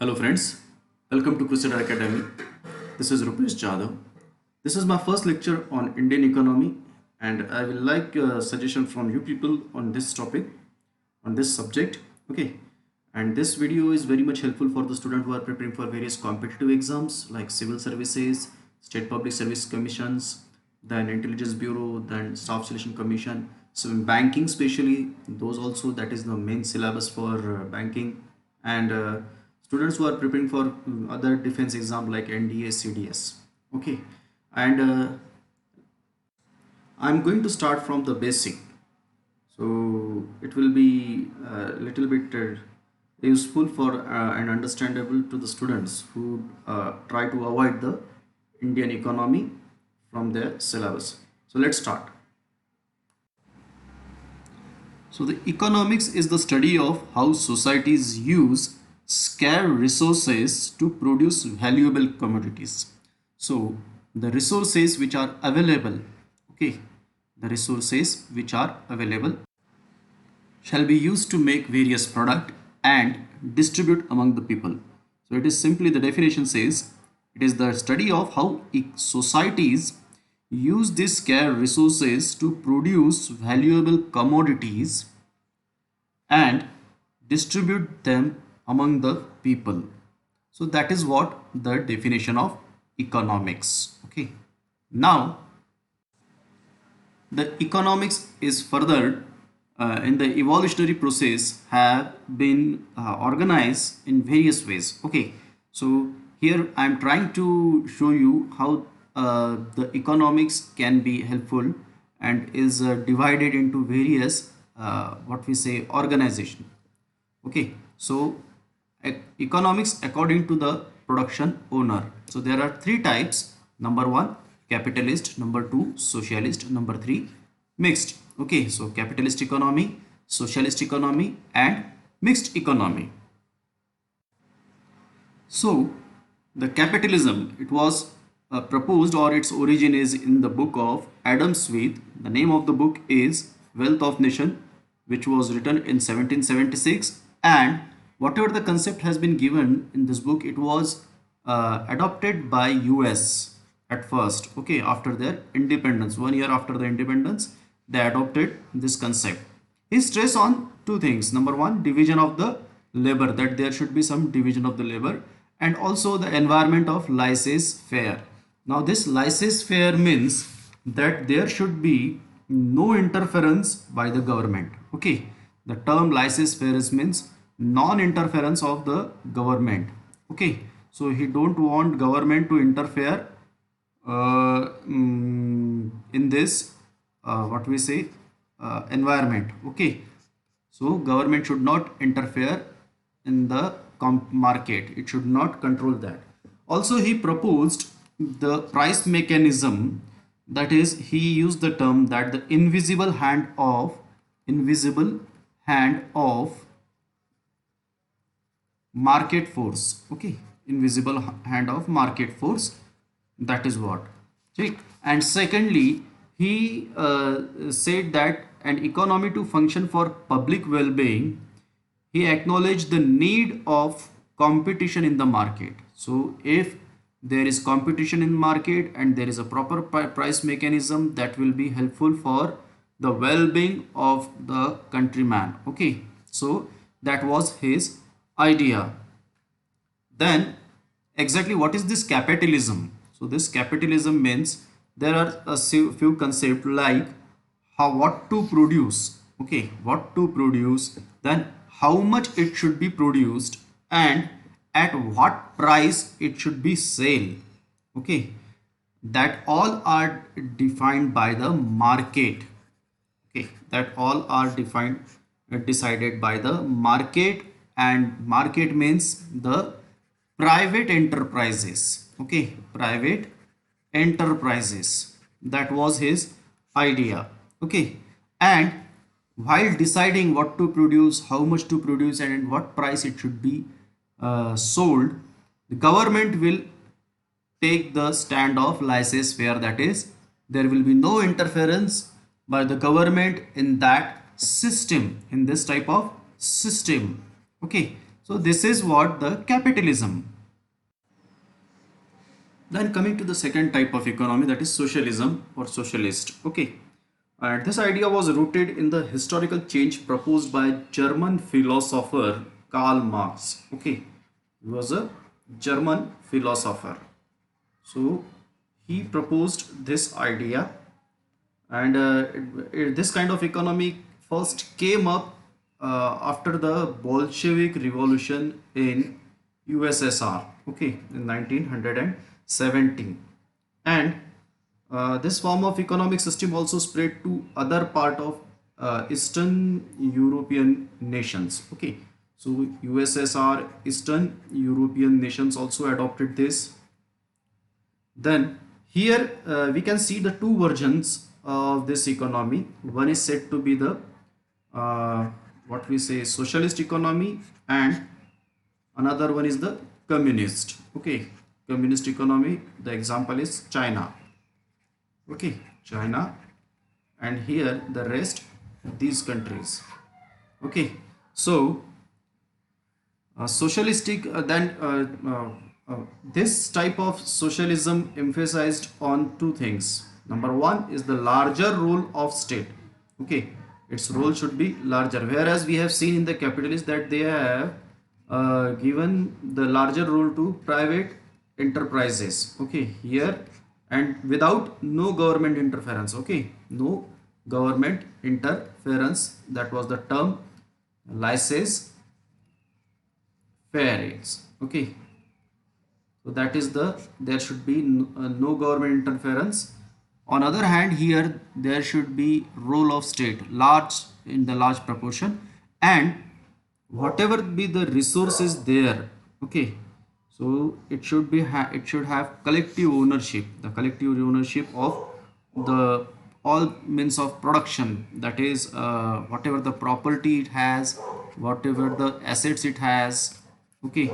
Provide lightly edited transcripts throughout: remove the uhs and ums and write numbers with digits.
Hello friends, welcome to Crusader Academy. This is Rupesh Jadhav. This is my first lecture on Indian economy and I will like a suggestion from you people on this topic, on this subject. Okay, and this video is very much helpful for the student who are preparing for various competitive exams like civil services, state public service commissions, then intelligence bureau, then staff selection commission. So in banking especially, those also that is the main syllabus for banking and students who are preparing for other defense exam like NDA, CDS. Okay, and I'm going to start from the basic, so it will be a little bit useful for and understandable to the students who try to avoid the Indian economy from their syllabus. So let's start. So the economics is the study of how societies use scarce resources to produce valuable commodities. So the resources which are available, okay, the resources which are available shall be used to make various product and distribute among the people. So it is simply the definition says it is the study of how societies use these scarce resources to produce valuable commodities and distribute them among the people. So that is what the definition of economics. Okay. Now the economics is further in the evolutionary process have been organized in various ways. Okay, so here I am trying to show you how the economics can be helpful and is divided into various what we say organization. Okay, so economics according to the production owner. So there are three types. Number one, capitalist. Number two, socialist. Number three, mixed. Okay, so capitalist economy, socialist economy and mixed economy. So the capitalism, it was proposed or its origin is in the book of Adam Smith. The name of the book is Wealth of Nation, which was written in 1776, and whatever the concept has been given in this book, it was adopted by US at first. Okay, after their independence, 1 year after the independence, they adopted this concept. He stressed on two things. Number one, division of the labor, that there should be some division of the labor, and also the environment of laissez-faire. Now this laissez-faire means that there should be no interference by the government. Okay, the term laissez-faire means non-interference of the government. Okay, so he don't want government to interfere in this what we say environment. Okay, so government should not interfere in the market, it should not control that. Also he proposed the price mechanism, that is he used the term that the invisible hand of market force. Okay, invisible hand of market force, that is what. Okay. And secondly, he said that an economy to function for public well-being, he acknowledged the need of competition in the market. So if there is competition in market and there is a proper price mechanism, that will be helpful for the well-being of the countryman. Okay, so that was his idea. Then exactly what is this capitalism? So this capitalism means there are a few concepts like what to produce. Okay, what to produce, then how much it should be produced, and at what price it should be sold. Okay, that all are defined by the market. Okay, that all are decided by the market, and market means the private enterprises. Okay, private enterprises, that was his idea. Okay, and while deciding what to produce, how much to produce, and at what price it should be sold, the government will take the stand of laissez-faire, that is there will be no interference by the government in that system, in this type of system. Okay, So this is what the capitalism. Then coming to the second type of economy, that is socialism or socialist. Okay. And this idea was rooted in the historical change proposed by German philosopher Karl Marx. Okay. He was a German philosopher. So he proposed this idea, and this kind of economy first came up after the Bolshevik Revolution in USSR, okay, in 1917. And this form of economic system also spread to other part of Eastern European nations, okay. So USSR, Eastern European nations also adopted this. Then here we can see the two versions of this economy. One is said to be the what we say socialist economy, and another one is the communist. Okay, communist economy. The example is China. Okay, China, and here the rest these countries. Okay, so socialistic this type of socialism emphasized on two things. Number one is the larger role of state. Okay, its role should be larger, whereas we have seen in the capitalists that they have given the larger role to private enterprises. Okay, here, and without no government interference. Okay, no government interference, that was the term license fair rates. Okay, so that is the, there should be no government interference. On other hand, here there should be role of state large, in the large proportion, and whatever be the resources there. Okay, so it should be it should have collective ownership, the collective ownership of the all means of production, that is whatever the property it has, whatever the assets it has. Okay,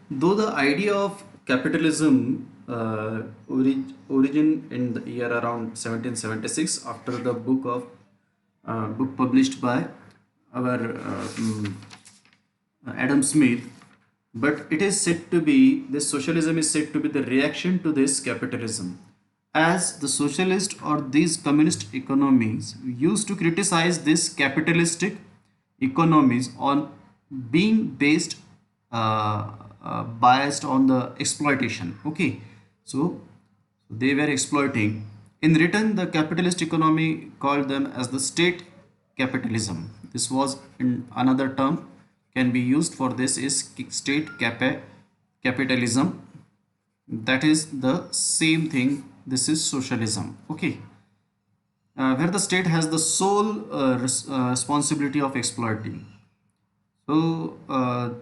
though the idea of capitalism origin in the year around 1776 after the book published by our Adam Smith, but it is said to be, this socialism is said to be the reaction to this capitalism, as the socialist or these communist economies used to criticize this capitalistic economies on being based biased on the exploitation. Okay, so they were exploiting. In return, the capitalist economy called them as the state capitalism. This was in another term can be used for this is state capitalism. That is the same thing. This is socialism. Okay, where the state has the sole responsibility of exploiting. So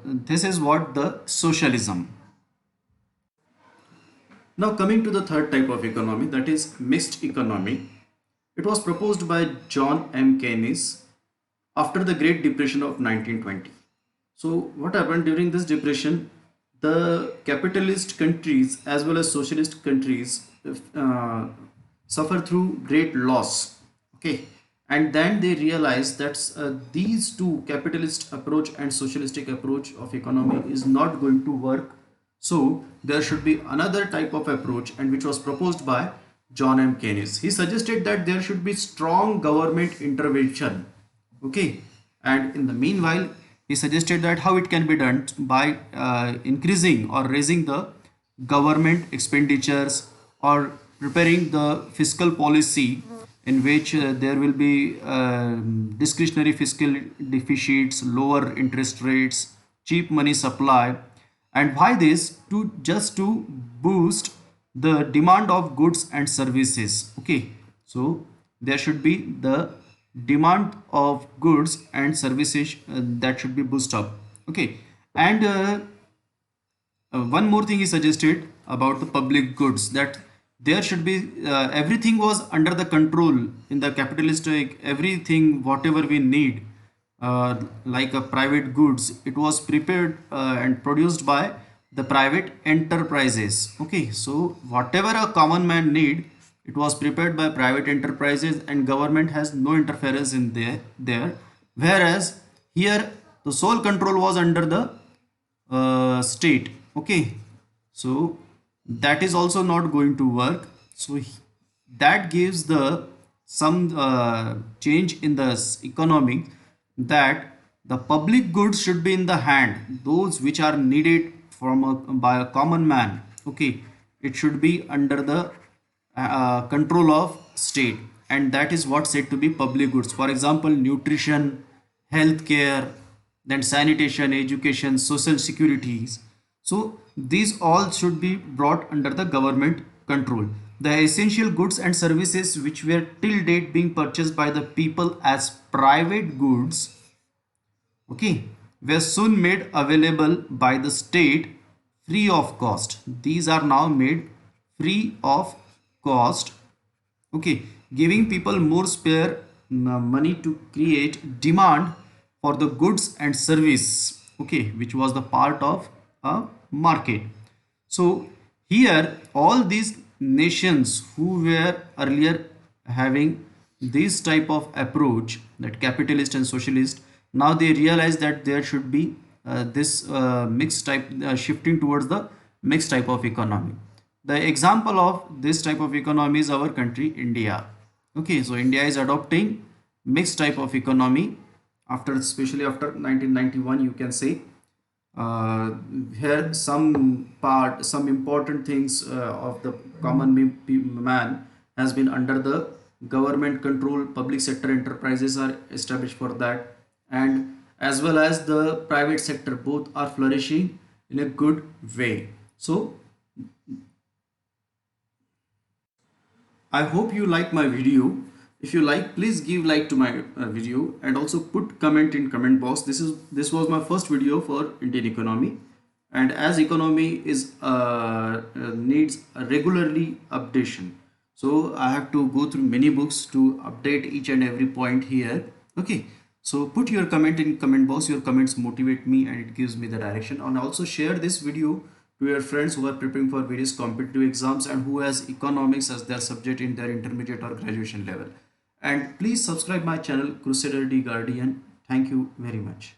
this is what the socialism. Now coming to the third type of economy, that is mixed economy. It was proposed by John M. Keynes after the Great Depression of 1920. So what happened during this depression? The capitalist countries as well as socialist countries suffer through great loss. Okay, and then they realize that these two, capitalist approach and socialistic approach of economy, is not going to work. So there should be another type of approach, and which was proposed by John M. Keynes. He suggested that there should be strong government intervention. Okay, and in the meanwhile he suggested that how it can be done by increasing or raising the government expenditures, or preparing the fiscal policy in which there will be discretionary fiscal deficits, lower interest rates, cheap money supply. And why this? To just to boost the demand of goods and services. Okay, so there should be the demand of goods and services that should be boosted up. Okay, and one more thing he suggested about the public goods, that there should be everything was under the control in the capitalistic, everything whatever we need like a private goods, it was prepared and produced by the private enterprises. Okay, so whatever a common man need, it was prepared by private enterprises, and government has no interference in there. whereas here the sole control was under the state. Okay, so that is also not going to work. So that gives the some change in the economy, that the public goods should be in the hand, those which are needed from by a common man. Okay, it should be under the control of state, and that is what said to be public goods. For example, nutrition, healthcare, then sanitation, education, social securities. So these all should be brought under the government control. The essential goods and services which were till date being purchased by the people as private goods, okay, were soon made available by the state free of cost. These are now made free of cost, okay, giving people more spare money to create demand for the goods and service, okay, which was the part of a market. So here all these nations who were earlier having this type of approach, that capitalist and socialist, now they realize that there should be this mixed type, shifting towards the mixed type of economy. The example of this type of economy is our country India. Okay, so India is adopting mixed type of economy after, especially after 1991, you can say. uh, Here some important things of the common man has been under the government control. Public sector enterprises are established for that, and as well as the private sector, both are flourishing in a good way. So I hope you like my video. If you like, please give like to my video, and also put comment in comment box. This was my first video for Indian economy, and as economy is needs a regularly updation, so I have to go through many books to update each and every point here. Okay, so put your comment in comment box. Your comments motivate me and it gives me the direction. And also share this video to your friends who are preparing for various competitive exams and who has economics as their subject in their intermediate or graduation level. And please subscribe my channel Crusader D Guardian. Thank you very much.